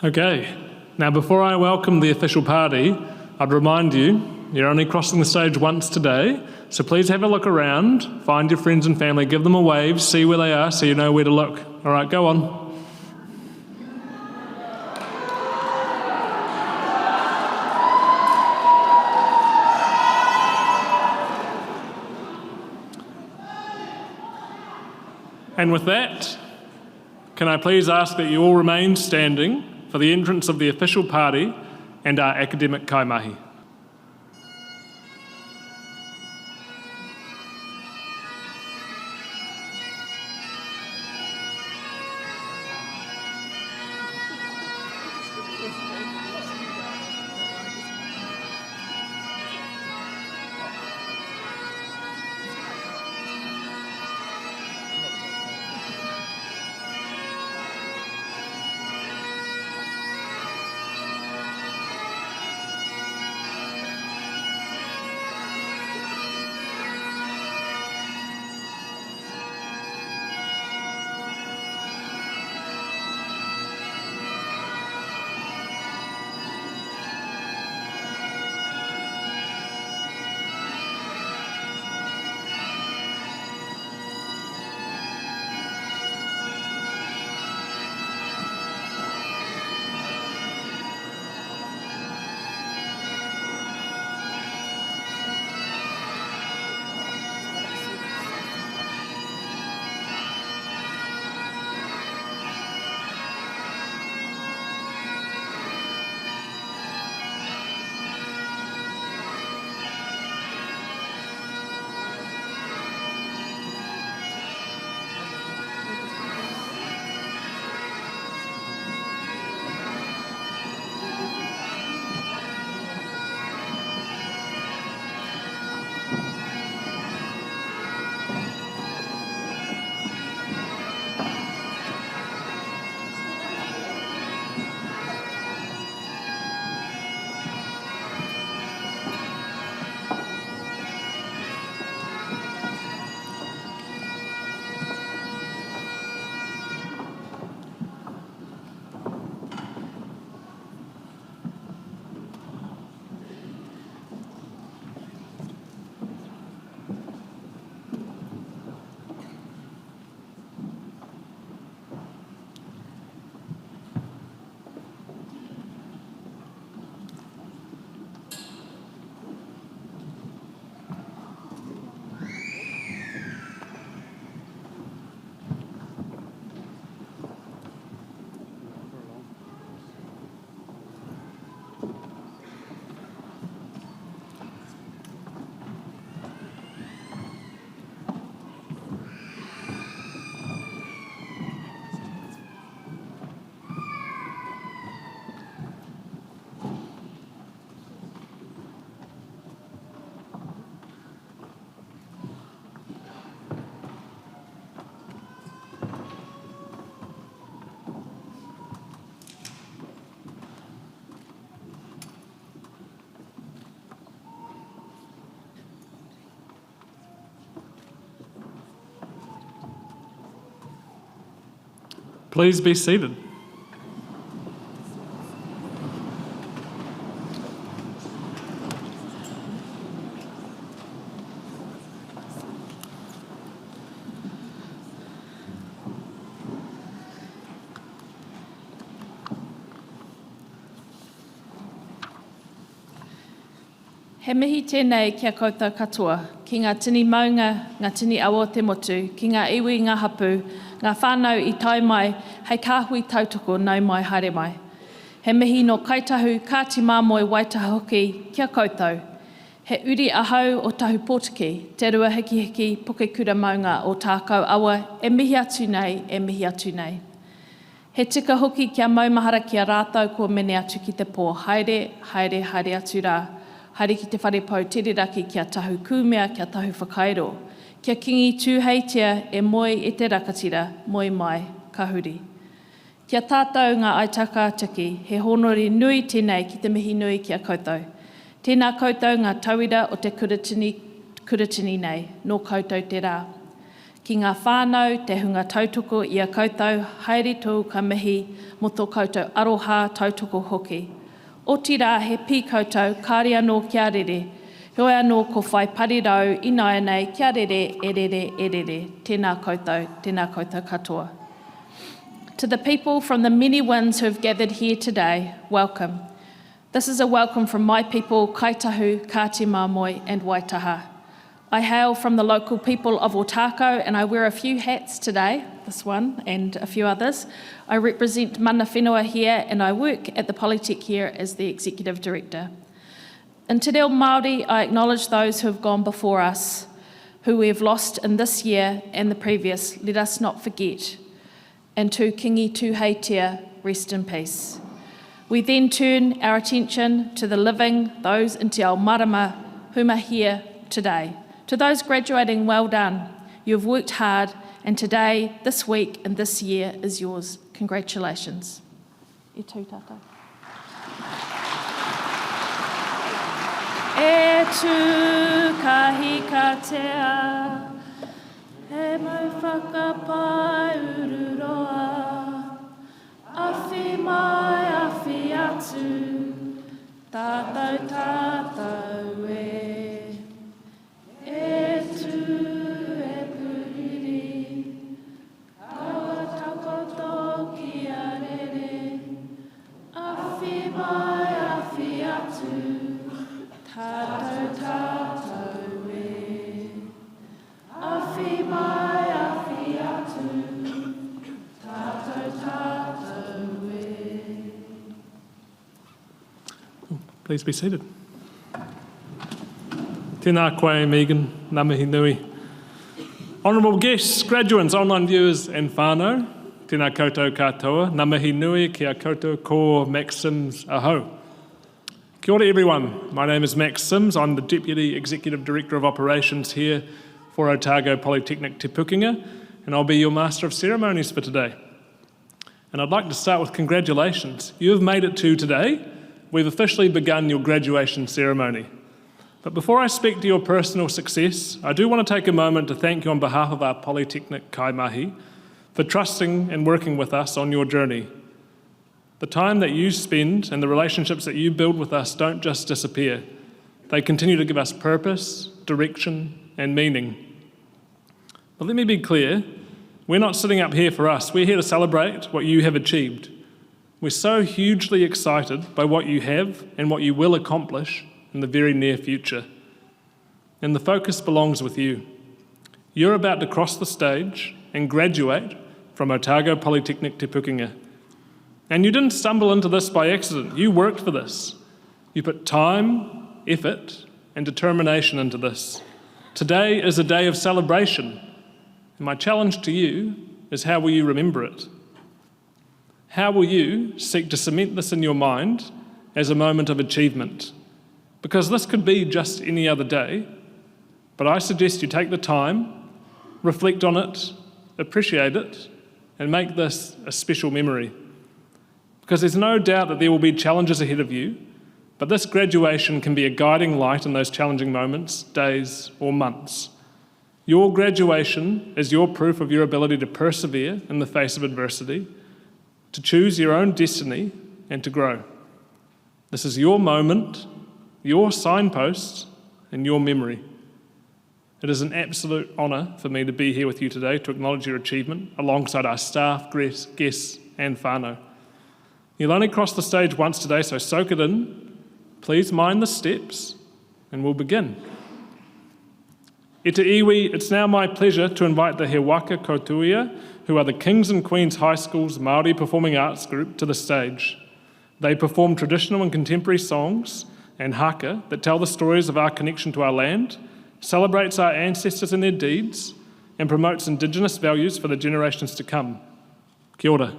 Okay, now before I welcome the official party, I'd remind you, you're only crossing the stage once today, so please have a look around, find your friends and family, give them a wave, see where they are so you know where to look. All right, go on. And with that, can I please ask that you all remain standing for the entrance of the official party and our academic kaimahi. Please be seated. He mihi tēnei kia koutou katoa, ki ngā tini maunga, ngā tini awa te motu, ki ngā iwi ngā hapu, ngā whānau I tai mai, hei kāhui tautoko nau mai haere mai. He mihi no kaitahu kāti māmoe waitaha hoki kia koutou. He uri ahau o tahu pōtiki, te rua hiki hiki puke kura maunga o tākau awa, e mihi atu nei, e mihi atu nei. He tika hoki kia maumahara kia rātau kua mene atu ki te pō, haere, haere, haere atu rā. Haere ki te wharepau tiriraki kia tahu kūmea, kia tahu whakairo. Kia kingi tūheitia e moe e te rakatira, moe mai, kahuri. Kia tātou ngā aitaka ataki, he honori nui tēnei ki te mihi nui kia koutou. Tēnā koutou ngā tauira o te kuratini nei, nō koutou te rā. Ki ngā whānau, te hunga tautoko i a koutou, haere tū ka mihi mo tō koutou aroha tautoko hoki. O tira he pī koutou, kāre anō kia rere, hoi anō ko whai parirau i nai nei, kia rere, e rere. Tēnā koutou katoa. To the people from the many winds who have gathered here today, welcome. This is a welcome from my people, Kaitahu, Kāti Māmoe and Waitaha. I hail from the local people of Otago and I wear a few hats today, this one and a few others. I represent mana whenua here and I work at the Polytech here as the Executive Director. In Te Reo Māori, I acknowledge those who have gone before us, who we have lost in this year and the previous. Let us not forget. And to Kingi Tuheitia, rest in peace. We then turn our attention to the living, those in Te Ao Marama, whom are here today. To those graduating, well done. You have worked hard, and today, this week, and this year is yours. Congratulations. E tū tātou. E tū kahi katea, e mau whakapai ururoa, awhi mai, awhi atu, tātou e. E tū e puriri, awa takoto ki a rere, awhi mai, awhi atu, tātou e. Awhi mai, awhi atu, tātou e. Please be seated. Tēnā koe, Megan, ngā mihi nui. Honourable guests, graduates, online viewers and whānau, tēnā koutou katoa, ngā mihi nui ki a koutou ko Max Sims aho. Kia ora everyone, my name is Max Sims, I'm the Deputy Executive Director of Operations here for Otago Polytechnic Te Pukenga, and I'll be your Master of Ceremonies for today. And I'd like to start with congratulations. You have made it to today. We've officially begun your graduation ceremony. But before I speak to your personal success, I do want to take a moment to thank you on behalf of our Polytechnic kaimahi for trusting and working with us on your journey. The time that you spend and the relationships that you build with us don't just disappear. They continue to give us purpose, direction, and meaning. But let me be clear, we're not sitting up here for us. We're here to celebrate what you have achieved. We're so hugely excited by what you have and what you will accomplish in the very near future. And the focus belongs with you. You're about to cross the stage and graduate from Otago Polytechnic Te Pukenga. And you didn't stumble into this by accident. You worked for this. You put time, effort, and determination into this. Today is a day of celebration. And my challenge to you is, how will you remember it? How will you seek to cement this in your mind as a moment of achievement? Because this could be just any other day, but I suggest you take the time, reflect on it, appreciate it, and make this a special memory. Because there's no doubt that there will be challenges ahead of you, but this graduation can be a guiding light in those challenging moments, days, or months. Your graduation is your proof of your ability to persevere in the face of adversity, to choose your own destiny, and to grow. This is your moment, your signpost, and your memory. It is an absolute honour for me to be here with you today to acknowledge your achievement alongside our staff, guests, and whānau. You'll only cross the stage once today, so soak it in. Please mind the steps, and we'll begin. E te iwi, it's now my pleasure to invite the He Waka Koutuia, who are the Kings and Queens High School's Māori Performing Arts group, to the stage. They perform traditional and contemporary songs and haka that tell the stories of our connection to our land, celebrates our ancestors and their deeds, and promotes Indigenous values for the generations to come. Kia ora.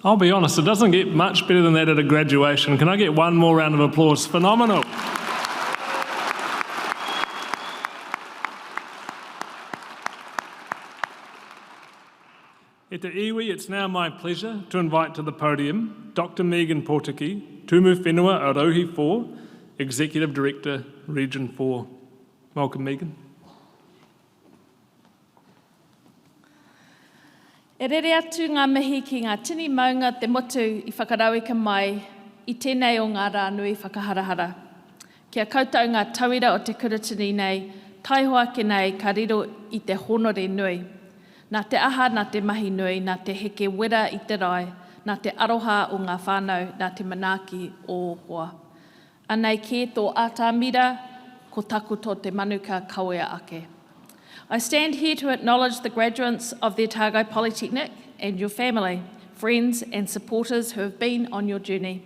I'll be honest, it doesn't get much better than that at a graduation. Can I get one more round of applause? Phenomenal. E te iwi, it's now my pleasure to invite to the podium Dr. Megan Portiki, Tumu Whenua Arohi 4, Executive Director, Region 4. Welcome, Megan. E rere atu ngā mihi ki ngā tini maunga te motu I whakarawika mai I tēnei o ngā rā nui whakaharahara. Kia koutou ngā tauira o te kuratini nei, taihoake nei ka riro I te honore nui. Nā te aha, nā te mahi nui, nā te heke wera I te rai, nā te aroha o ngā whānau, nā te manaaki o hoa. Anei kē tō ātāmira, ko taku tō te manuka kawea ake. I stand here to acknowledge the graduates of the Otago Polytechnic and your family, friends and supporters who have been on your journey.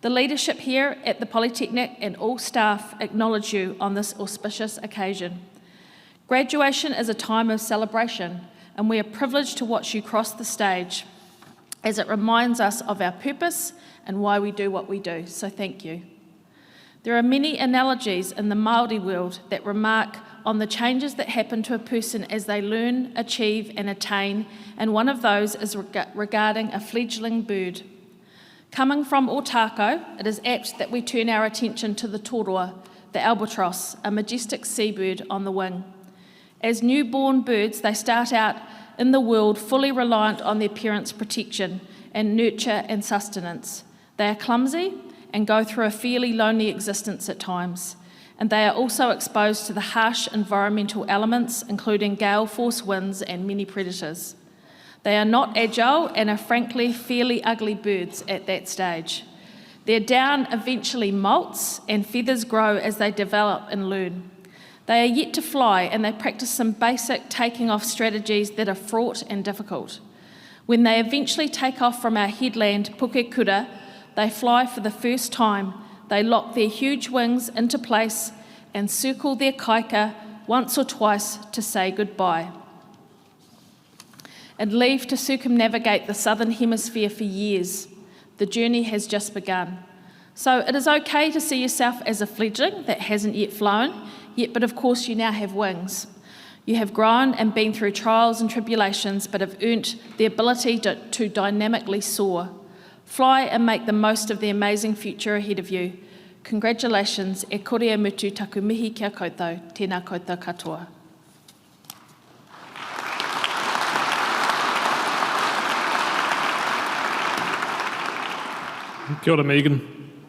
The leadership here at the Polytechnic and all staff acknowledge you on this auspicious occasion. Graduation is a time of celebration, and we are privileged to watch you cross the stage as it reminds us of our purpose and why we do what we do, so thank you. There are many analogies in the Māori world that remark on the changes that happen to a person as they learn, achieve and attain, and one of those is regarding a fledgling bird. Coming from Otago, it is apt that we turn our attention to the toroa, the albatross, a majestic seabird on the wing. As newborn birds, they start out in the world fully reliant on their parents' protection and nurture and sustenance. They are clumsy and go through a fairly lonely existence at times. And they are also exposed to the harsh environmental elements, including gale force winds and many predators. They are not agile and are frankly fairly ugly birds at that stage. Their down eventually molts and feathers grow as they develop and learn. They are yet to fly and they practice some basic taking off strategies that are fraught and difficult. When they eventually take off from our headland, Pukekura, they fly for the first time. They lock their huge wings into place and circle their kaika once or twice to say goodbye, and leave to circumnavigate the southern hemisphere for years. The journey has just begun. So it is okay to see yourself as a fledgling that hasn't yet flown, but of course you now have wings. You have grown and been through trials and tribulations, but have earned the ability to dynamically soar. Fly and make the most of the amazing future ahead of you. Congratulations, e korea mutu taku mihi kia koutou, tēnā koutou katoa. Kia ora, Megan.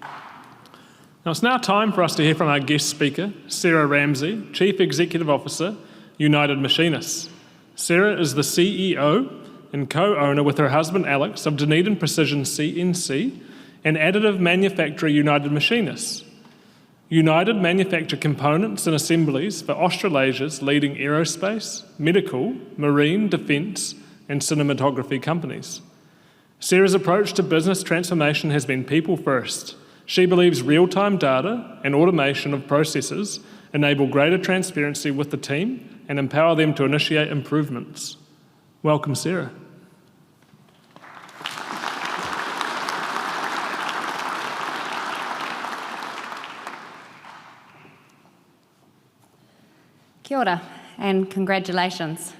Now it's now time for us to hear from our guest speaker, Sarah Ramsey, Chief Executive Officer, United Machinists. Sarah is the CEO and co-owner with her husband Alex of Dunedin Precision CNC and additive manufacturer United Machinists. United manufacture components and assemblies for Australasia's leading aerospace, medical, marine, defence and cinematography companies. Sarah's approach to business transformation has been people first. She believes real-time data and automation of processes enable greater transparency with the team and empower them to initiate improvements. Welcome, Sarah. Kia ora and congratulations.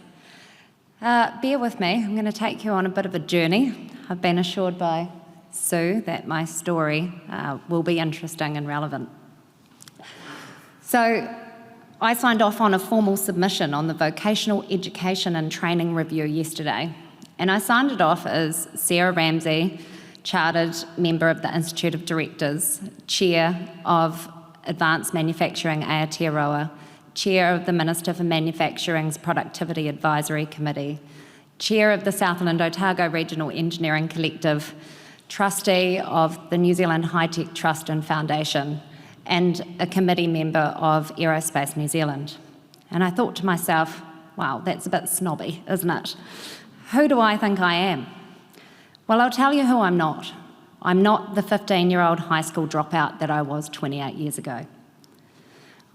Bear with me, I'm going to take you on a bit of a journey. I've been assured by Sue that my story will be interesting and relevant. So I signed off on a formal submission on the Vocational Education and Training Review yesterday, and I signed it off as Sarah Ramsey, Chartered Member of the Institute of Directors, Chair of Advanced Manufacturing Aotearoa, Chair of the Minister for Manufacturing's Productivity Advisory Committee, Chair of the Southland Otago Regional Engineering Collective, Trustee of the New Zealand High Tech Trust and Foundation, and a committee member of Aerospace New Zealand. And I thought to myself, wow, that's a bit snobby, isn't it? Who do I think I am? Well, I'll tell you who I'm not. I'm not the 15-year-old high school dropout that I was 28 years ago.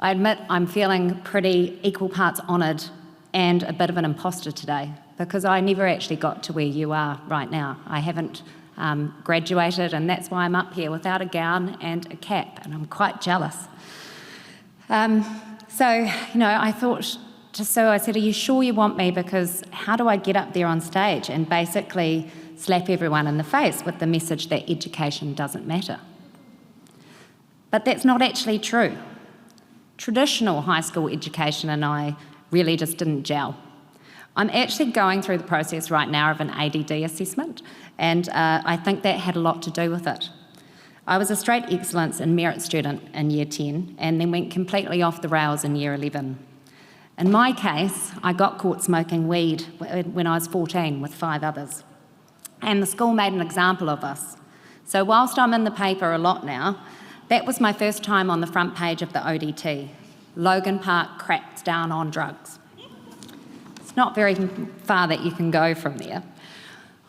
I admit I'm feeling pretty equal parts honoured and a bit of an imposter today because I never actually got to where you are right now. I haven't graduated, and that's why I'm up here without a gown and a cap, and I'm quite jealous. I thought to Sue, I said, are you sure you want me? Because how do I get up there on stage and basically slap everyone in the face with the message that education doesn't matter? But that's not actually true. Traditional high school education and I really just didn't gel. I'm actually going through the process right now of an ADD assessment, and I think that had a lot to do with it. I was a straight excellence and merit student in year 10 and then went completely off the rails in year 11. In my case, I got caught smoking weed when I was 14 with 5 others. And the school made an example of us. So whilst I'm in the paper a lot now, that was my first time on the front page of the ODT. Logan Park cracks down on drugs. It's not very far that you can go from there.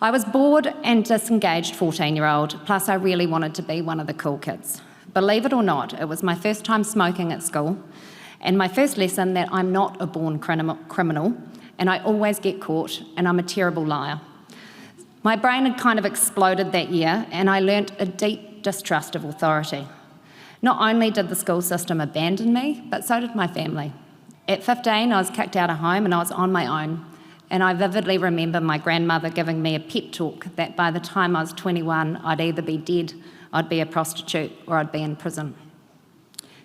I was bored and disengaged 14-year-old, plus I really wanted to be one of the cool kids. Believe it or not, it was my first time smoking at school, and my first lesson that I'm not a born criminal, and I always get caught, and I'm a terrible liar. My brain had kind of exploded that year, and I learnt a deep distrust of authority. Not only did the school system abandon me, but so did my family. At 15, I was kicked out of home and I was on my own. And I vividly remember my grandmother giving me a pep talk that by the time I was 21, I'd either be dead, I'd be a prostitute, or I'd be in prison.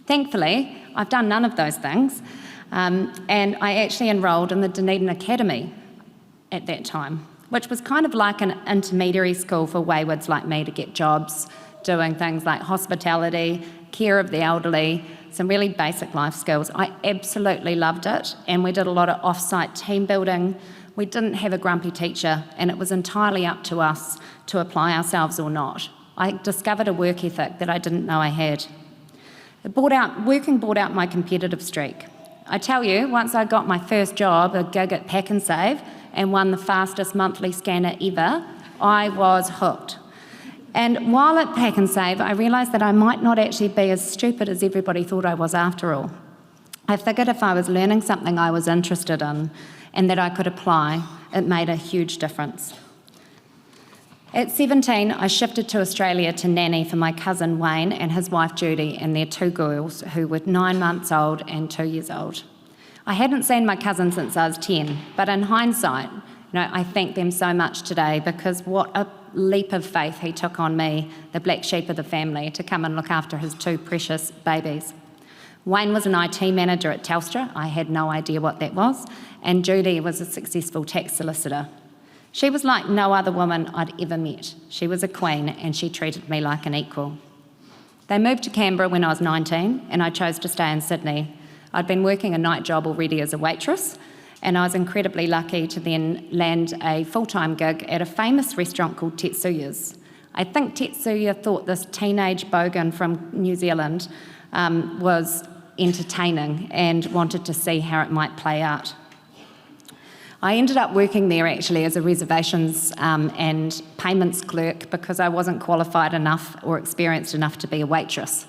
Thankfully, I've done none of those things, and I actually enrolled in the Dunedin Academy at that time, which was kind of like an intermediary school for waywards like me to get jobs, doing things like hospitality, care of the elderly, some really basic life skills. I absolutely loved it, and we did a lot of off-site team building. We didn't have a grumpy teacher, and it was entirely up to us to apply ourselves or not. I discovered a work ethic that I didn't know I had. Working brought out my competitive streak. I tell you, once I got my first job, a gig at Pack and Save, and won the fastest monthly scanner ever, I was hooked. And while at Pack and Save, I realised that I might not actually be as stupid as everybody thought I was after all. I figured if I was learning something I was interested in and that I could apply, it made a huge difference. At 17, I shifted to Australia to nanny for my cousin Wayne and his wife Judy and their 2 girls who were 9 months old and 2 years old. I hadn't seen my cousin since I was 10, but in hindsight, I thank them so much today because what a leap of faith he took on me, the black sheep of the family, to come and look after his 2 precious babies. Wayne was an IT manager at Telstra. I had no idea what that was. And Judy was a successful tax solicitor. She was like no other woman I'd ever met. She was a queen and she treated me like an equal. They moved to Canberra when I was 19 and I chose to stay in Sydney. I'd been working a night job already as a waitress, and I was incredibly lucky to then land a full-time gig at a famous restaurant called Tetsuya's. I think Tetsuya thought this teenage bogan from New Zealand was entertaining and wanted to see how it might play out. I ended up working there actually as a reservations and payments clerk because I wasn't qualified enough or experienced enough to be a waitress.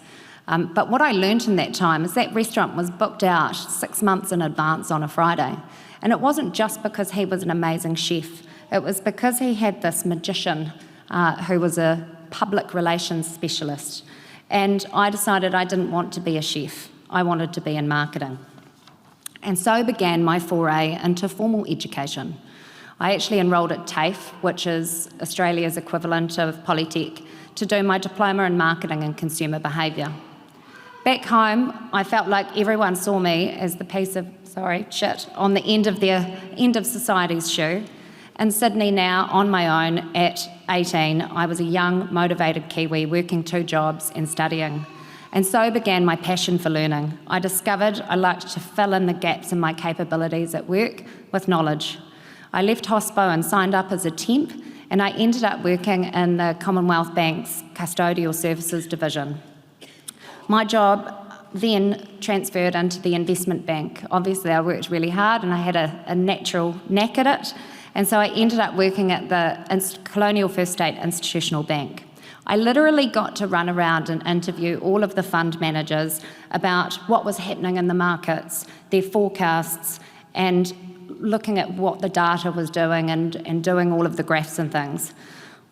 But what I learnt in that time is that restaurant was booked out 6 months in advance on a Friday. And it wasn't just because he was an amazing chef. It was because he had this magician who was a public relations specialist. And I decided I didn't want to be a chef. I wanted to be in marketing. And so began my foray into formal education. I actually enrolled at TAFE, which is Australia's equivalent of Polytech, to do my diploma in marketing and consumer behaviour. Back home, I felt like everyone saw me as the piece of shit on the end of society's shoe. In Sydney now, on my own, at 18, I was a young, motivated Kiwi working 2 jobs and studying. And so began my passion for learning. I discovered I liked to fill in the gaps in my capabilities at work with knowledge. I left Hospo and signed up as a temp, and I ended up working in the Commonwealth Bank's custodial services division. My job then transferred into the investment bank. Obviously, I worked really hard and I had a natural knack at it, and so I ended up working at the Colonial First State Institutional Bank. I literally got to run around and interview all of the fund managers about what was happening in the markets, their forecasts, and looking at what the data was doing and doing all of the graphs and things.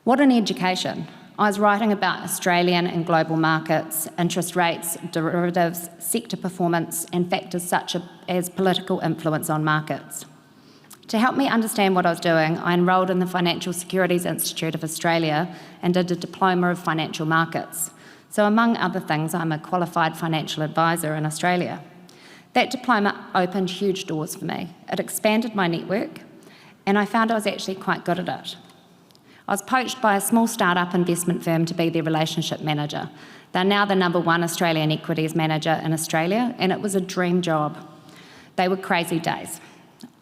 What an education. I was writing about Australian and global markets, interest rates, derivatives, sector performance, and factors such as political influence on markets. To help me understand what I was doing, I enrolled in the Financial Securities Institute of Australia and did a Diploma of Financial Markets. So among other things, I'm a qualified financial advisor in Australia. That diploma opened huge doors for me. It expanded my network, and I found I was actually quite good at it. I was poached by a small startup investment firm to be their relationship manager. They're now the #1 Australian equities manager in Australia, and it was a dream job. They were crazy days.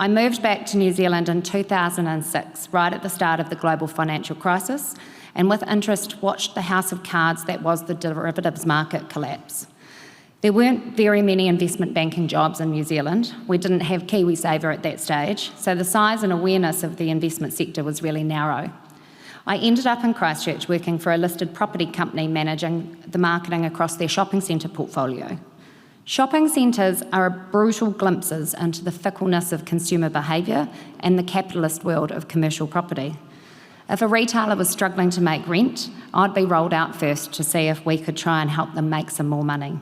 I moved back to New Zealand in 2006, right at the start of the global financial crisis, and with interest watched the house of cards that was the derivatives market collapse. There weren't very many investment banking jobs in New Zealand. We didn't have KiwiSaver at that stage, so the size and awareness of the investment sector was really narrow. I ended up in Christchurch working for a listed property company managing the marketing across their shopping centre portfolio. Shopping centres are brutal glimpses into the fickleness of consumer behaviour and the capitalist world of commercial property. If a retailer was struggling to make rent, I'd be rolled out first to see if we could try and help them make some more money.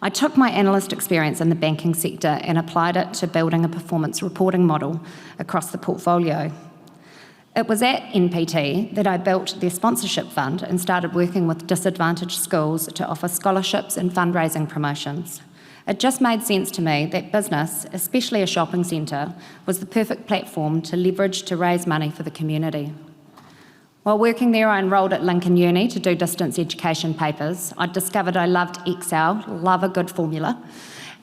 I took my analyst experience in the banking sector and applied it to building a performance reporting model across the portfolio. It was at NPT that I built their sponsorship fund and started working with disadvantaged schools to offer scholarships and fundraising promotions. It just made sense to me that business, especially a shopping centre, was the perfect platform to leverage to raise money for the community. While working there, I enrolled at Lincoln Uni to do distance education papers. I discovered I loved Excel, love a good formula,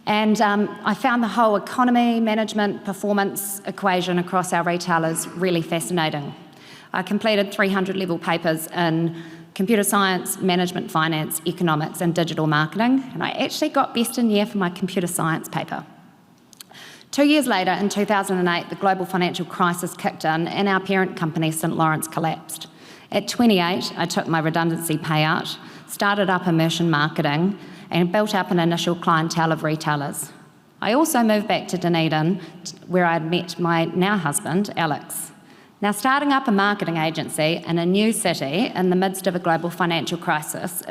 and I found the whole economy, management, performance equation across our retailers really fascinating. I completed 300-level papers in computer science, management, finance, economics, and digital marketing, and I actually got best in year for my computer science paper. 2 years later, in 2008, the global financial crisis kicked in and our parent company, St Lawrence, collapsed. At 28, I took my redundancy payout, started up immersion marketing, and built up an initial clientele of retailers. I also moved back to Dunedin, where I'd met my now husband, Alex. Now, starting up a marketing agency in a new city in the midst of a global financial crisis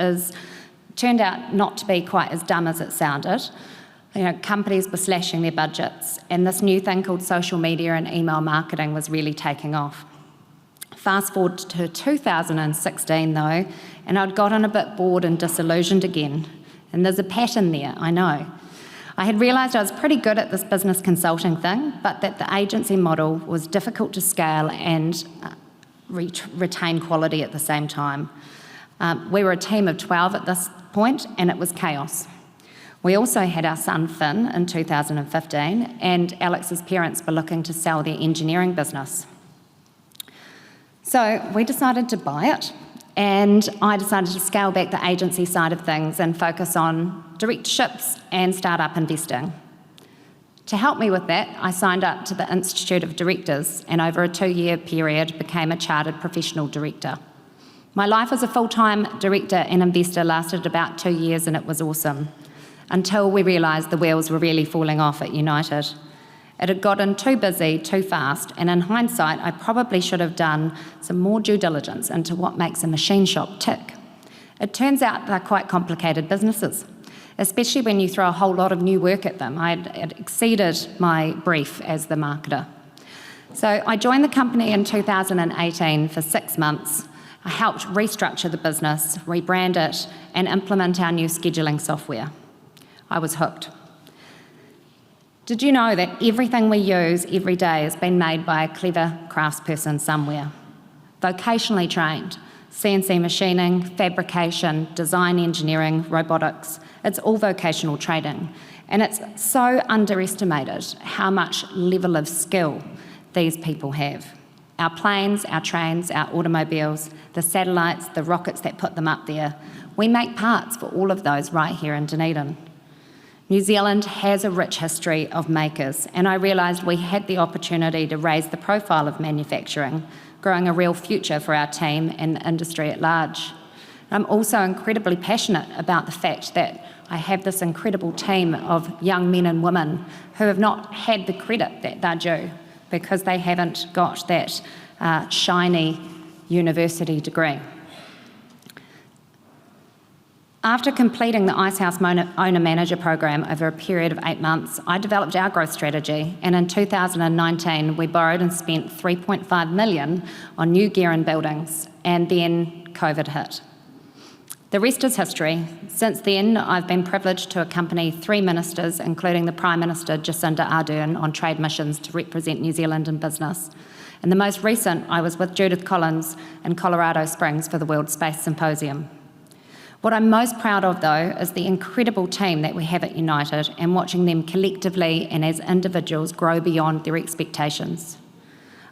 turned out not to be quite as dumb as it sounded. Companies were slashing their budgets, and this new thing called social media and email marketing was really taking off. Fast forward to 2016 though, and I'd gotten a bit bored and disillusioned again. And there's a pattern there, I know. I had realised I was pretty good at this business consulting thing, but that the agency model was difficult to scale and retain quality at the same time. We were a team of 12 at this point, and it was chaos. We also had our son Finn in 2015, and Alex's parents were looking to sell their engineering business. So we decided to buy it, and I decided to scale back the agency side of things and focus on directorships and start-up investing. To help me with that, I signed up to the Institute of Directors and over a 2-year period became a chartered professional director. My life as a full-time director and investor lasted about 2 years and it was awesome, until we realised the wheels were really falling off at United. It had gotten too busy, too fast, and in hindsight, I probably should have done some more due diligence into what makes a machine shop tick. It turns out they're quite complicated businesses, especially when you throw a whole lot of new work at them. I had exceeded my brief as the marketer. So I joined the company in 2018 for 6 months. I helped restructure the business, rebrand it, and implement our new scheduling software. I was hooked. Did you know that everything we use every day has been made by a clever craftsperson somewhere? Vocationally trained, CNC machining, fabrication, design engineering, robotics, it's all vocational training. And it's so underestimated how much level of skill these people have. Our planes, our trains, our automobiles, the satellites, the rockets that put them up there, we make parts for all of those right here in Dunedin. New Zealand has a rich history of makers, and I realised we had the opportunity to raise the profile of manufacturing, growing a real future for our team and the industry at large. I'm also incredibly passionate about the fact that I have this incredible team of young men and women who have not had the credit that they're due because they haven't got that shiny university degree. After completing the Icehouse Owner-Manager program over a period of 8 months, I developed our growth strategy, and in 2019 we borrowed and spent $3.5 million on new gear and buildings, and then COVID hit. The rest is history. Since then, I've been privileged to accompany 3 ministers, including the Prime Minister Jacinda Ardern, on trade missions to represent New Zealand in business. And the most recent, I was with Judith Collins in Colorado Springs for the World Space Symposium. What I'm most proud of, though, is the incredible team that we have at United and watching them collectively and as individuals grow beyond their expectations.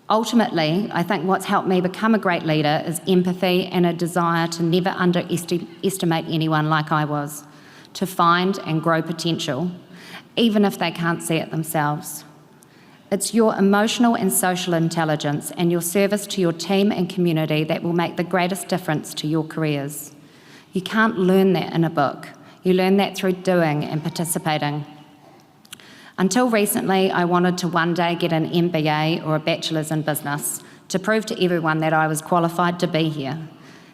Ultimately, I think what's helped me become a great leader is empathy and a desire to never underestimate anyone like I was, to find and grow potential, even if they can't see it themselves. It's your emotional and social intelligence and your service to your team and community that will make the greatest difference to your careers. You can't learn that in a book. You learn that through doing and participating. Until recently, I wanted to one day get an MBA or a bachelor's in business to prove to everyone that I was qualified to be here.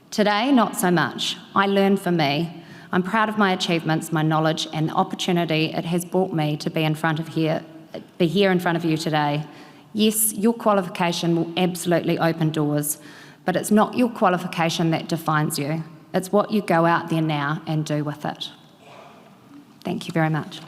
Today, not so much. I learned for me. I'm proud of my achievements, my knowledge, and the opportunity it has brought me to be here in front of you today. Yes, your qualification will absolutely open doors, but it's not your qualification that defines you. It's what you go out there now and do with it. Thank you very much.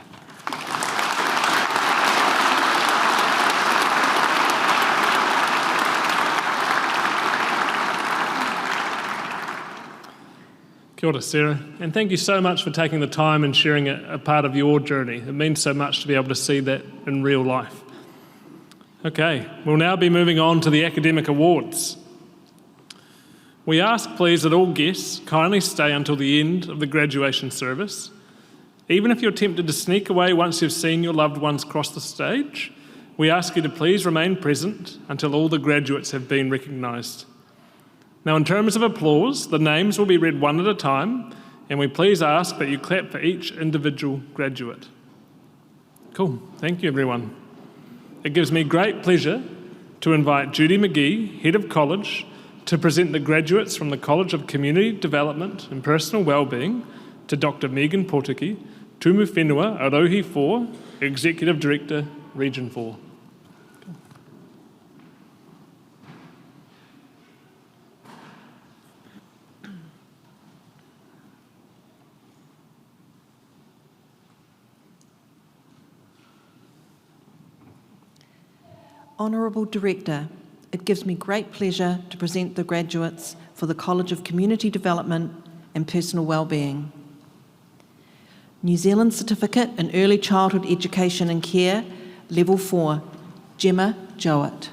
Kia ora, Sarah, and thank you so much for taking the time and sharing a part of your journey. It means so much to be able to see that in real life. Okay, we'll now be moving on to the academic awards. We ask, please, that all guests kindly stay until the end of the graduation service. Even if you're tempted to sneak away once you've seen your loved ones cross the stage, we ask you to please remain present until all the graduates have been recognised. Now, in terms of applause, the names will be read one at a time, and we please ask that you clap for each individual graduate. Cool, thank you everyone. It gives me great pleasure to invite Judy McGee, Head of College, to present the graduates from the College of Community Development and Personal Wellbeing to Dr. Megan Portiki, Tumu Whenua, Arohi 4, Executive Director, Region 4. Honourable Director, it gives me great pleasure to present the graduates for the College of Community Development and Personal Wellbeing. New Zealand Certificate in Early Childhood Education and Care, Level 4, Gemma Jowett.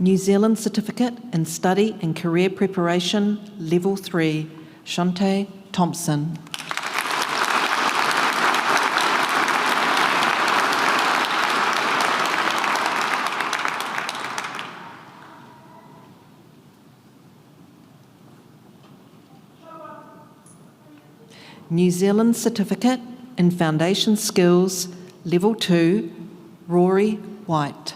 New Zealand Certificate in Study and Career Preparation, Level 3, Shante Thompson. New Zealand Certificate in Foundation Skills, Level 2, Rory White.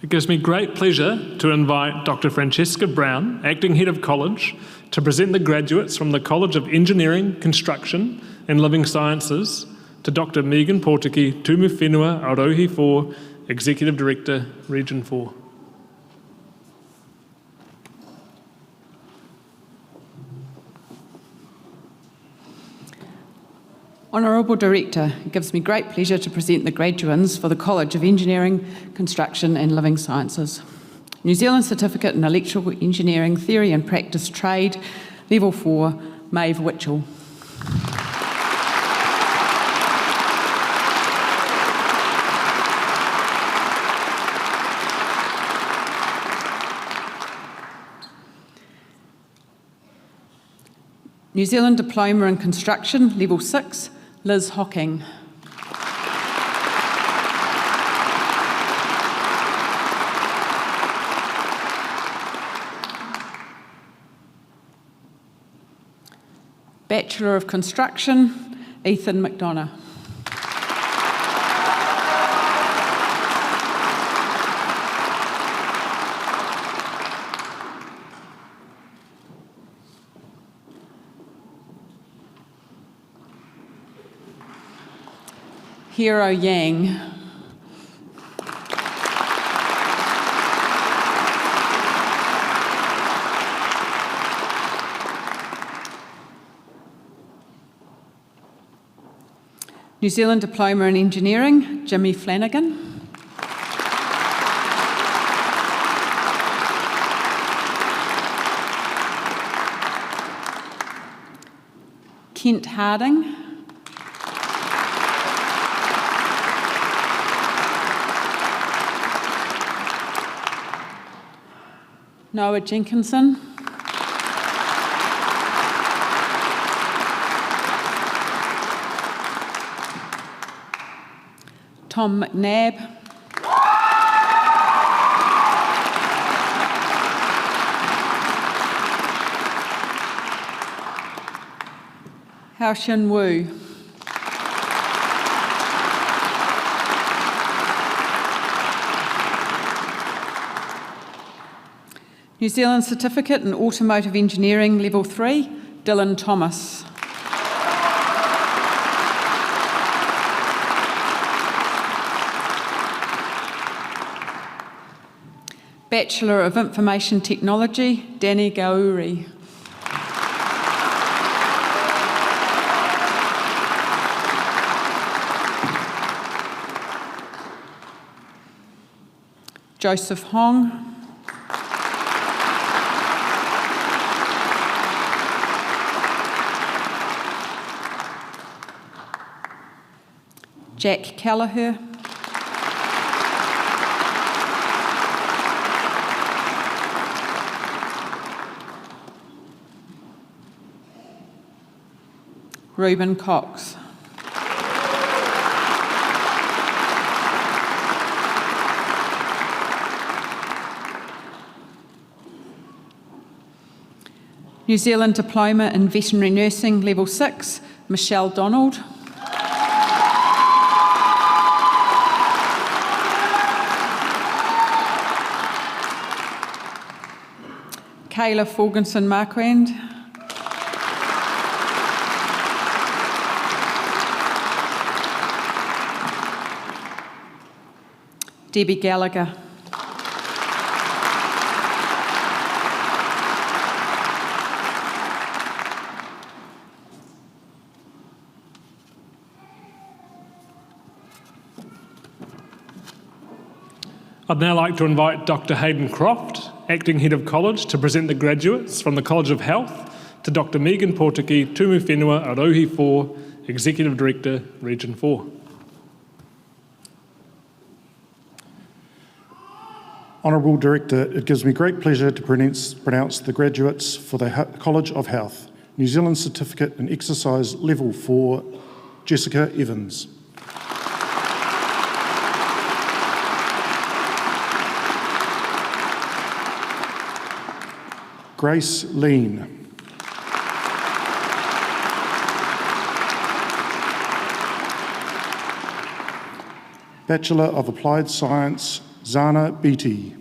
It gives me great pleasure to invite Dr. Francesca Brown, Acting Head of College, to present the graduates from the College of Engineering, Construction and Living Sciences to Dr. Megan Portiki, Tumu Whenua, Arohi 4, Executive Director, Region 4. Honourable Director, it gives me great pleasure to present the graduands for the College of Engineering, Construction and Living Sciences. New Zealand Certificate in Electrical Engineering Theory and Practice Trade, Level 4, Maeve Witchell. New Zealand Diploma in Construction, Level 6, Liz Hocking. Bachelor of Construction, Ethan McDonough. Hero Yang. New Zealand Diploma in Engineering, Jimmy Flanagan. Kent Harding. Noah Jenkinson. Tom McNabb. Hao-Shin Wu. New Zealand Certificate in Automotive Engineering, Level 3, Dylan Thomas. Bachelor of Information Technology, Danny Gauri. Joseph Hong. Jack Kelleher. Reuben Cox. New Zealand Diploma in Veterinary Nursing, Level 6, Michelle Donald. Kayla Fulgenson Marquand. Debbie Gallagher. I'd now like to invite Dr. Hayden Croft, Acting Head of College, to present the graduates from the College of Health to Dr. Megan Portiki Tumuwhenua Arohi 4, Executive Director, Region 4. Honourable Director, it gives me great pleasure to pronounce the graduates for the College of Health. New Zealand Certificate in Exercise Level 4, Jessica Evans. Grace Lean. Bachelor of Applied Science, Zana Beatty.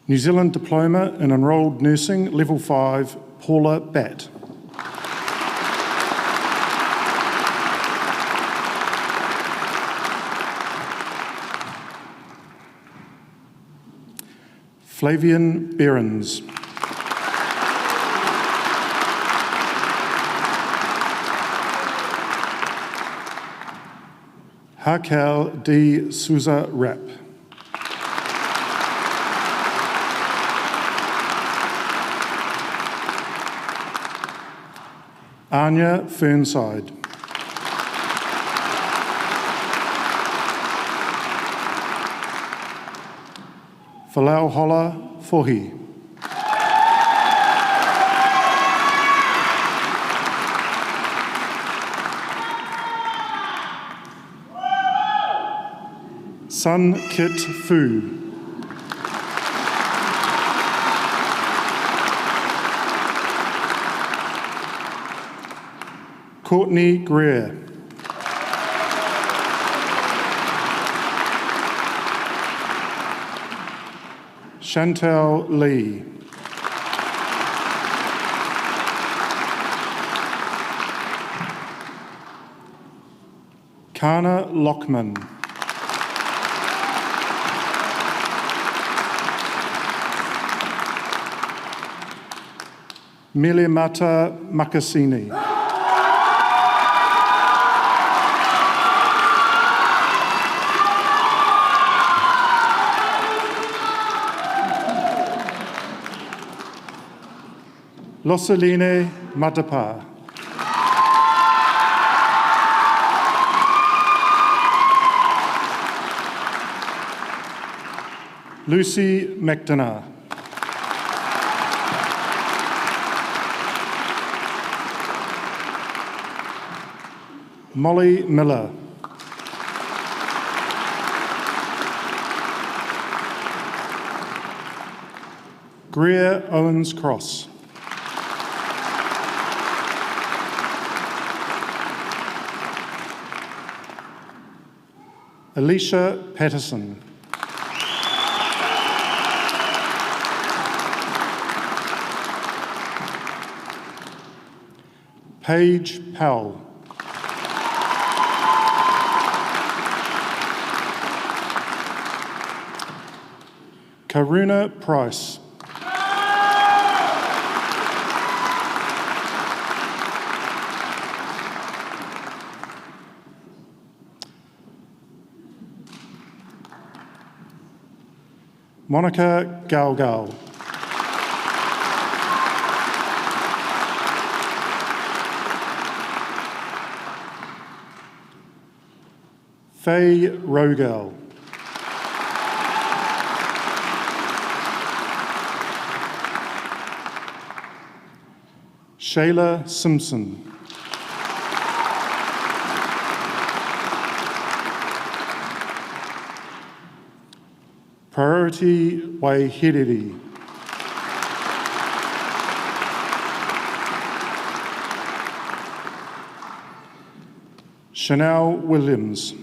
New Zealand Diploma in Enrolled Nursing, Level 5, Paula Batt. Flavian Behrens. Raquel de Souza Rapp. Anya Fernside. Falauhola Fohi. Sun Kit Fu. Courtney Greer. Chantal Lee. Kana Lockman. Milimata Makasini. Loseline Matapa. Lucy McDonough. Molly Miller. Greer Owens Cross. Alicia Patterson. Paige Powell. Karuna Price. Monica Galgal. Faye Rogel. Shayla Simpson. Priority Waihiriri. Chanel Williams.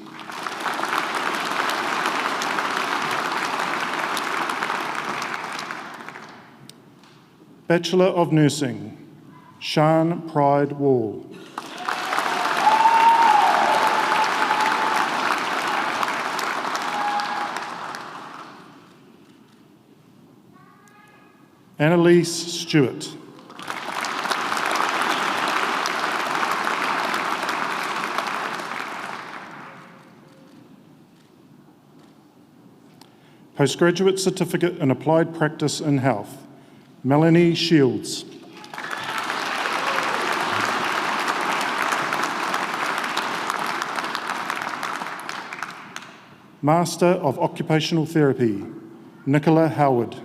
Bachelor of Nursing, Sian Pride Wall. Annalise Stewart. Postgraduate Certificate in Applied Practice in Health, Melanie Shields. Master of Occupational Therapy, Nicola Howard.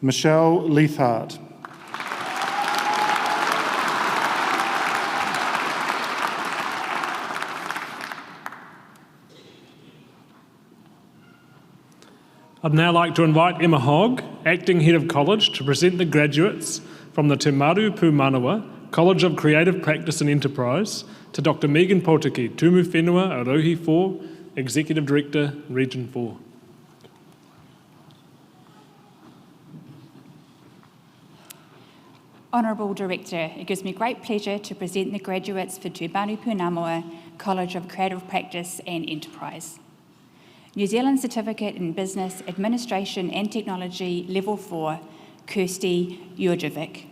Michelle Leithart. I'd now like to invite Emma Hogg, Acting Head of College, to present the graduates from the Te Maru Pūmanawa College of Creative Practice and Enterprise to Dr. Megan Potiki, Tumu Whenua Arohi 4, Executive Director, Region 4. Honourable Director, it gives me great pleasure to present the graduates for Te Maru Pūmanawa College of Creative Practice and Enterprise. New Zealand Certificate in Business Administration and Technology Level 4, Kirsty Jurjevic.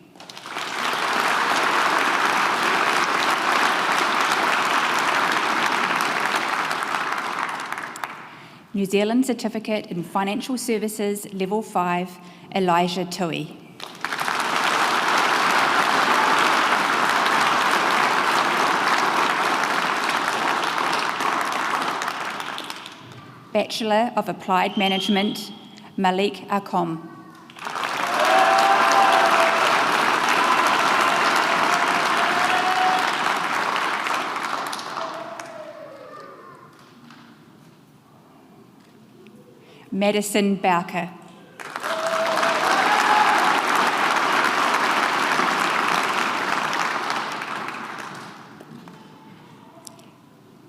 New Zealand Certificate in Financial Services, Level 5, Elijah Tui. Bachelor of Applied Management, Malik Akom. Madison Bowker.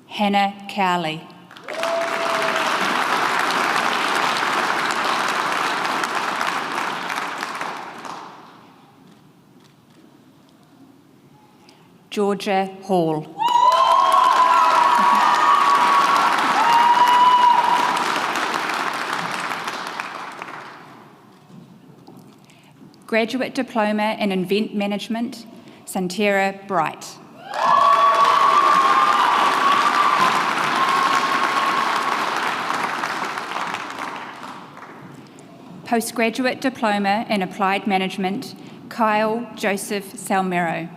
Hannah Cowley. Georgia Hall. Graduate Diploma in Event Management, Santera Bright. Postgraduate Diploma in Applied Management, Kyle Joseph Salmero.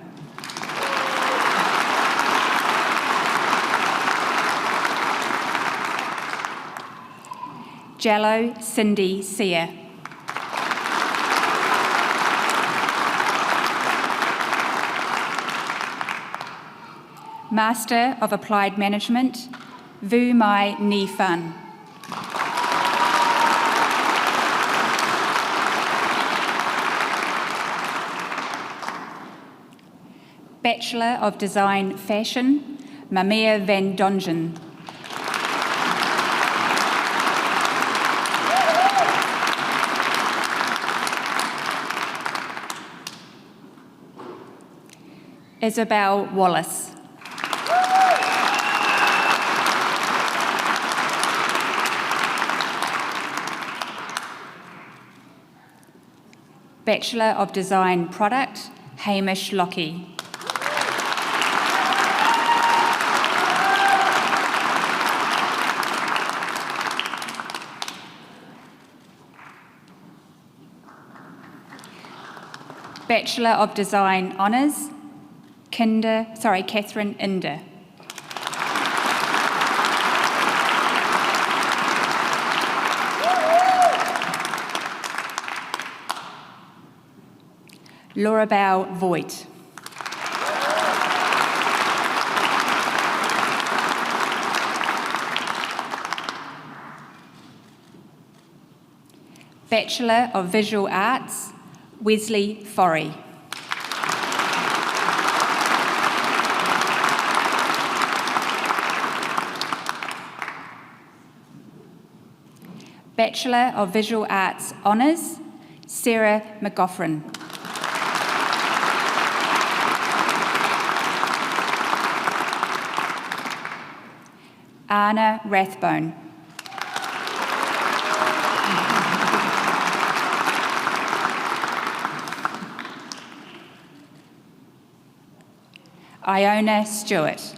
Jallo Cindy Sear. Master of Applied Management, Vu Mai Ni Phan. Bachelor of Design Fashion, Mamia van Dongen. Isabel Wallace. Bachelor of Design Product, Hamish Lockie. Bachelor of Design Honours, Catherine Inder. Laurabelle Voigt. Bachelor of Visual Arts, Wesley Forry. Bachelor of Visual Arts Honours, Sarah McGoffrin. Anna Rathbone. Iona Stewart.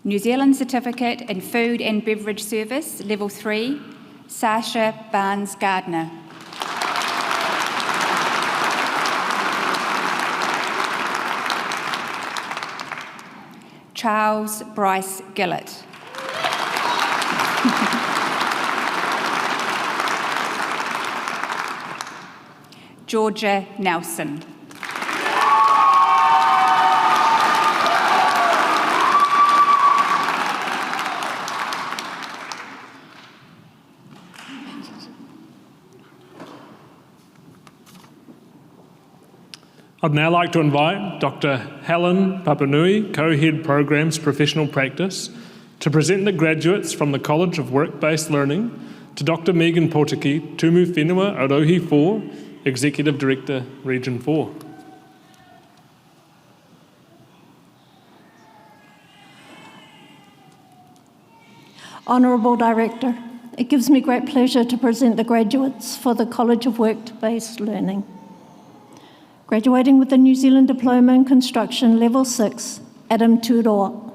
New Zealand Certificate in Food and Beverage Service, Level 3, Sasha Barnes-Gardner. Charles Bryce Gillett. Georgia Nelson. I'd now like to invite Dr. Helen Papanui, Co-Head Programs Professional Practice, to present the graduates from the College of Work-Based Learning to Dr. Megan Potiki, Tumu Whenua Orohi 4, Executive Director, Region 4. Honourable Director, it gives me great pleasure to present the graduates for the College of Work-Based Learning. Graduating with the New Zealand Diploma in Construction Level 6, Adam Turoa.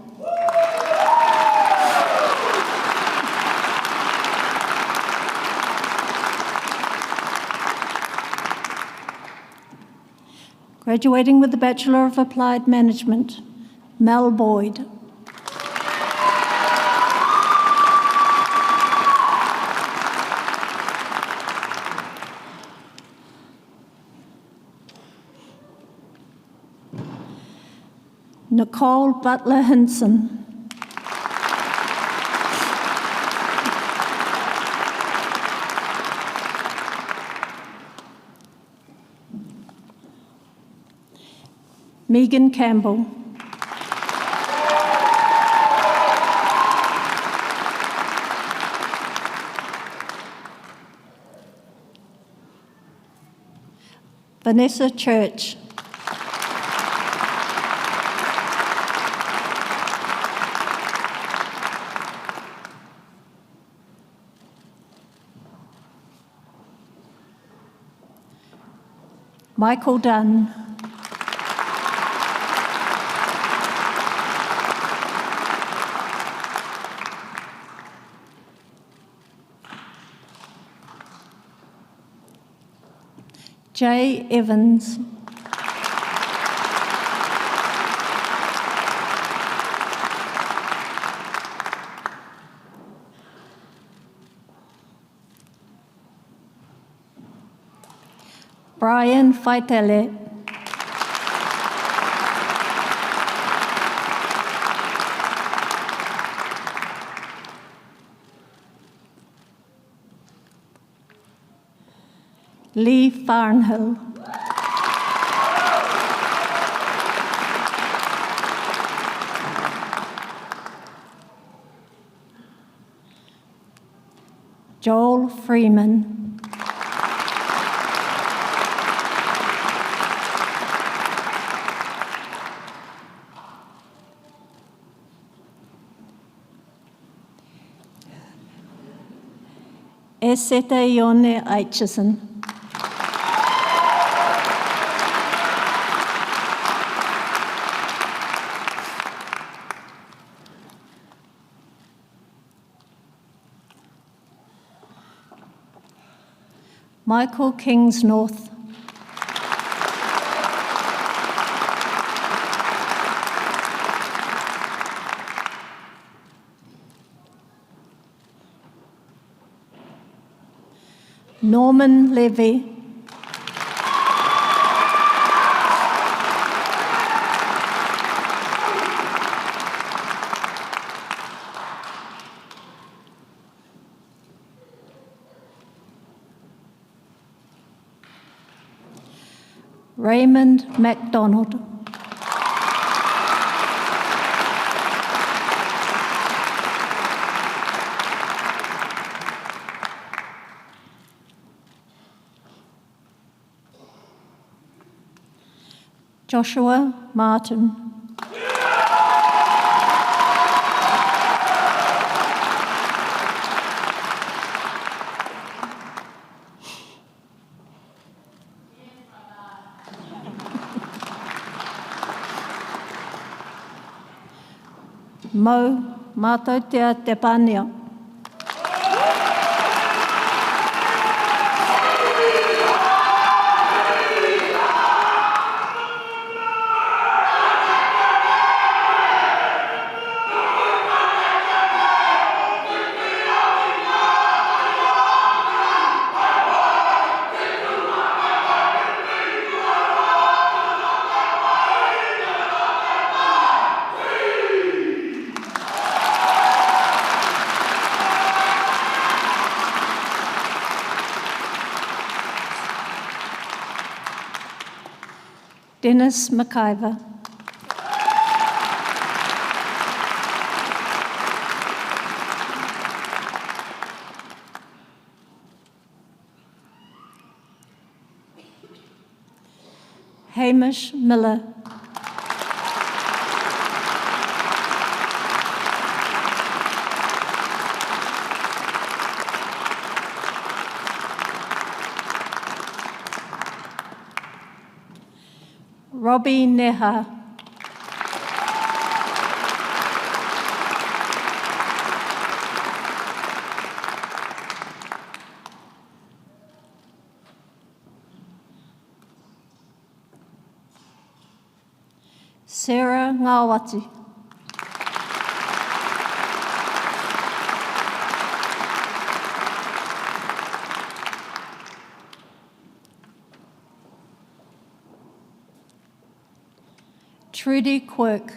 Graduating with the Bachelor of Applied Management, Mel Boyd. Nicole Butler Hinson. Megan Campbell. Vanessa Church. Michael Dunn. Jay Evans. Brian Faitele. Lee Farnhill. Joel Freeman. Esete Ione Aitchison. Michael Kingsnorth. Norman Levy. Raymond MacDonald. Joshua Martin. Mo Matotea Tepania. Dennis McIver. Hamish Miller. Robbie Neha. Sarah Ngawati. Trudy Quirk.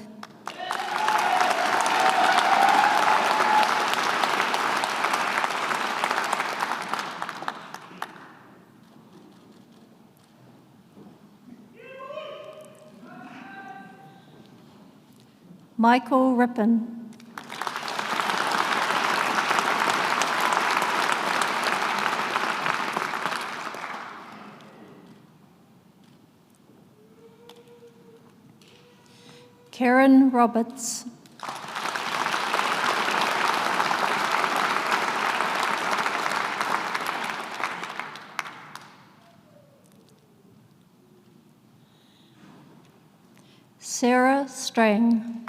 Michael Rippon. Karen Roberts. Sarah Strang.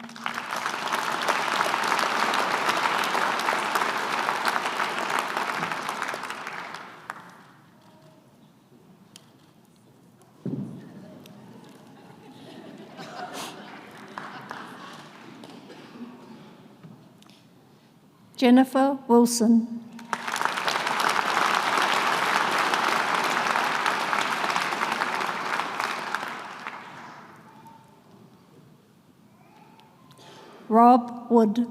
Jennifer Wilson. Rob Wood.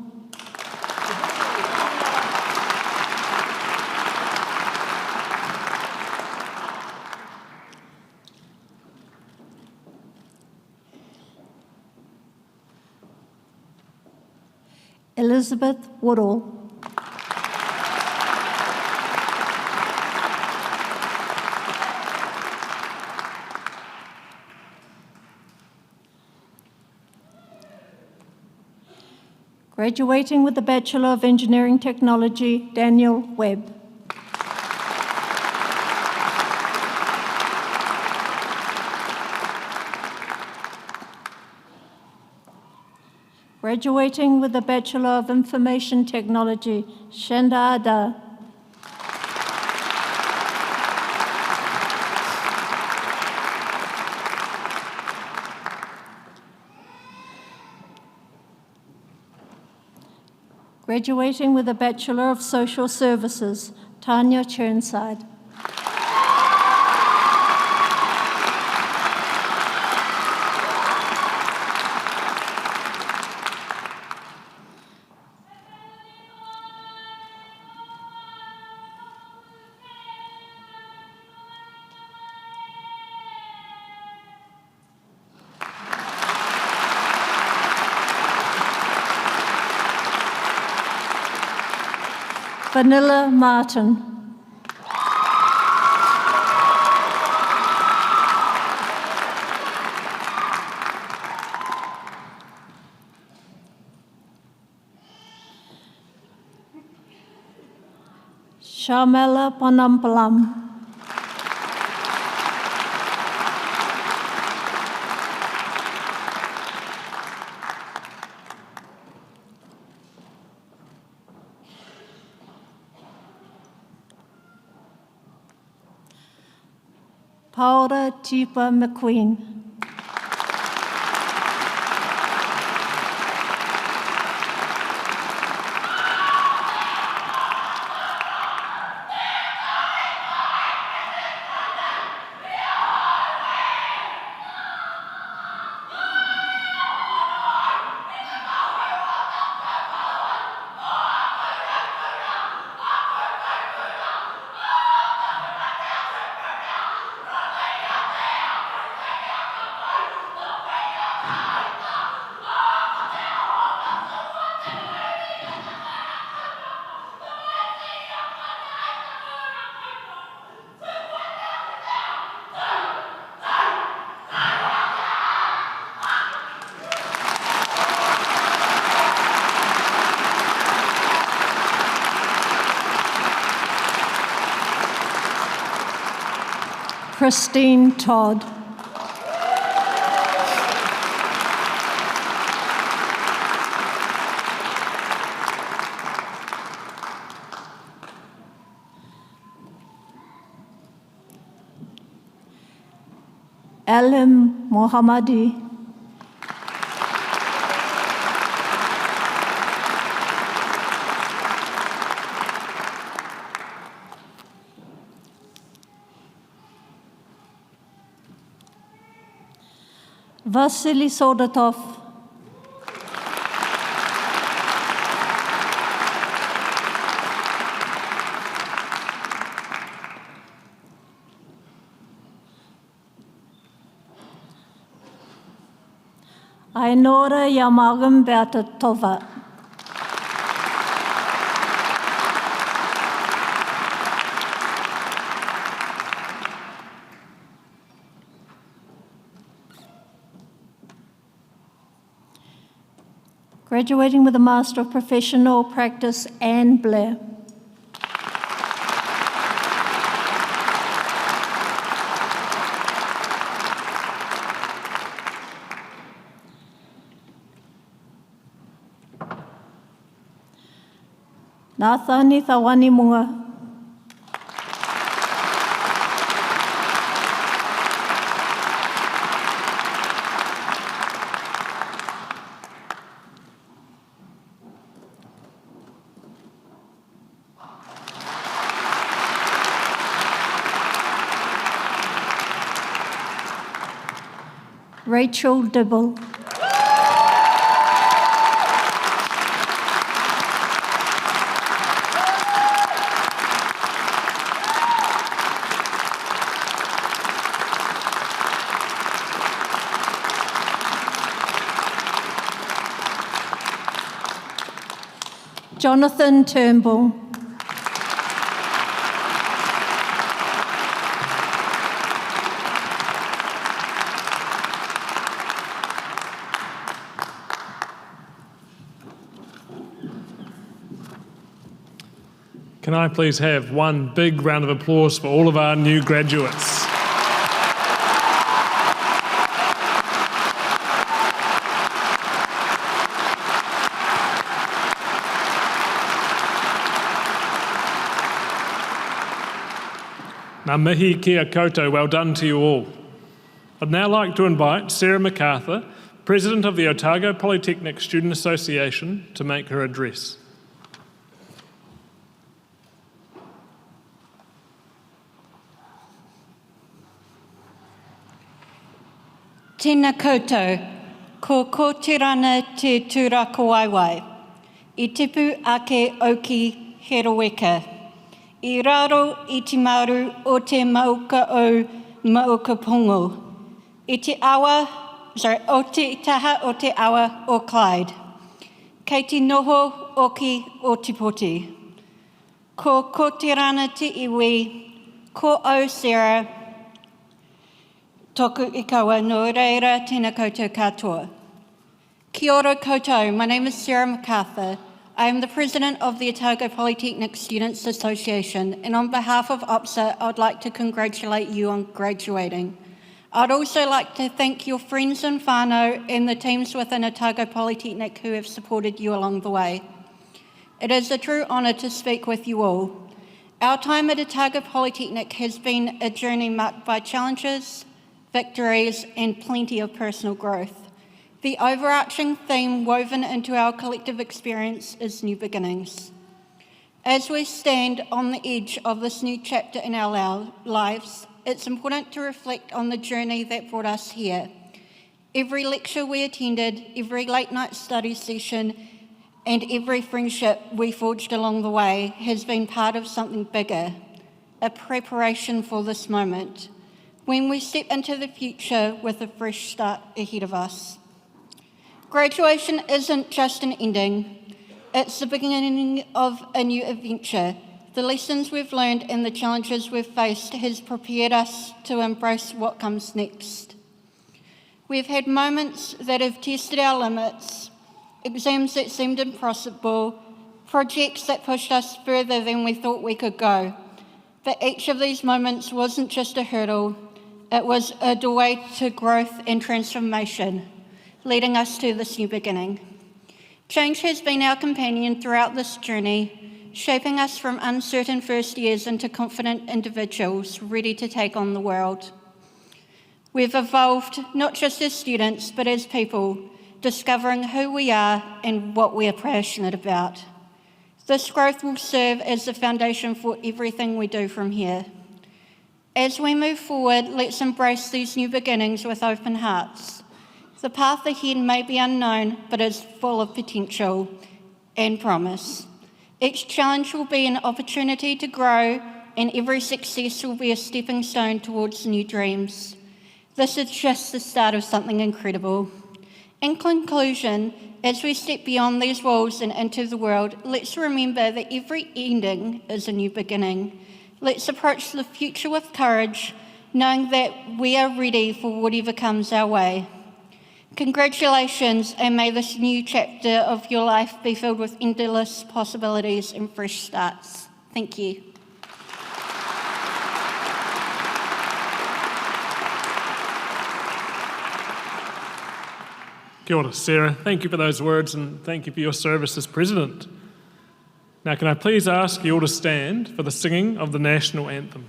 Elizabeth Woodall. Graduating with the Bachelor of Engineering Technology, Daniel Webb. Graduating with the Bachelor of Information Technology, Shanda Ada. Graduating with a Bachelor of Social Services, Tanya Churnside. Vanilla Martin. Shamela Panampalam. Paula Tipa McQueen. Christine Todd. Alim Mohammadi, Vasily Soldatov, Ainora Yamagam Berta Tova, graduating with a Master of Professional Practice, Anne Blair. Nathani Thawani Munga. Rachel Dibble. Jonathan Turnbull. Can I please have one big round of applause for all of our new graduates? Ngā mihi kia koutou, well done to you all. I'd now like to invite Sarah MacArthur, President of the Otago Polytechnic Student Association, to make her address. Tēnā koutou, ko kōtirana te tūrako waiwai. I tipu ake oki he roweka. I raro i te maru o te mauka o mauka pongo. O te taha o te awa o Clyde. Kei te noho oki o te poti. Ko kōtirana te iwi, ko au Sarah, toku i kaua no reira tēnā koutou katoa. Kia ora koutou, my name is Sarah MacArthur. I am the President of the Otago Polytechnic Students Association, and on behalf of OPSA, I'd like to congratulate you on graduating. I'd also like to thank your friends and whānau and the teams within Otago Polytechnic who have supported you along the way. It is a true honour to speak with you all. Our time at Otago Polytechnic has been a journey marked by challenges, victories, and plenty of personal growth. The overarching theme woven into our collective experience is new beginnings. As we stand on the edge of this new chapter in our lives, it's important to reflect on the journey that brought us here. Every lecture we attended, every late night study session, and every friendship we forged along the way has been part of something bigger, a preparation for this moment, when we step into the future with a fresh start ahead of us. Graduation isn't just an ending, it's the beginning of a new adventure. The lessons we've learned and the challenges we've faced has prepared us to embrace what comes next. We've had moments that have tested our limits, exams that seemed impossible, projects that pushed us further than we thought we could go. But each of these moments wasn't just a hurdle, it was a doorway to growth and transformation, leading us to this new beginning. Change has been our companion throughout this journey, shaping us from uncertain first years into confident individuals ready to take on the world. We've evolved not just as students, but as people, discovering who we are and what we are passionate about. This growth will serve as the foundation for everything we do from here. As we move forward, let's embrace these new beginnings with open hearts. The path ahead may be unknown, but is full of potential and promise. Each challenge will be an opportunity to grow, and every success will be a stepping stone towards new dreams. This is just the start of something incredible. In conclusion, as we step beyond these walls and into the world, let's remember that every ending is a new beginning. Let's approach the future with courage, knowing that we are ready for whatever comes our way. Congratulations, and may this new chapter of your life be filled with endless possibilities and fresh starts. Thank you. Kia ora, Sarah. Thank you for those words and thank you for your service as President. Now, can I please ask you all to stand for the singing of the National Anthem?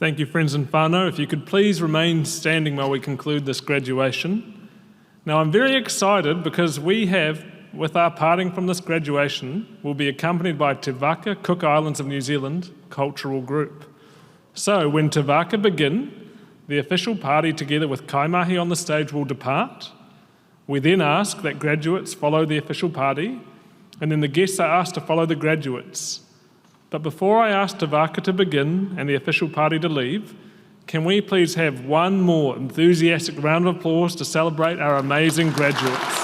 Thank you, friends and whānau. If you could please remain standing while we conclude this graduation. Now, I'm very excited because we have, with our parting from this graduation, will be accompanied by Te Waka Cook Islands of New Zealand Cultural Group. So, when Te Waka begin, the official party together with Kaimahi on the stage will depart. We then ask that graduates follow the official party, and then the guests are asked to follow the graduates. But before I ask Te Waka to begin and the official party to leave, can we please have one more enthusiastic round of applause to celebrate our amazing graduates?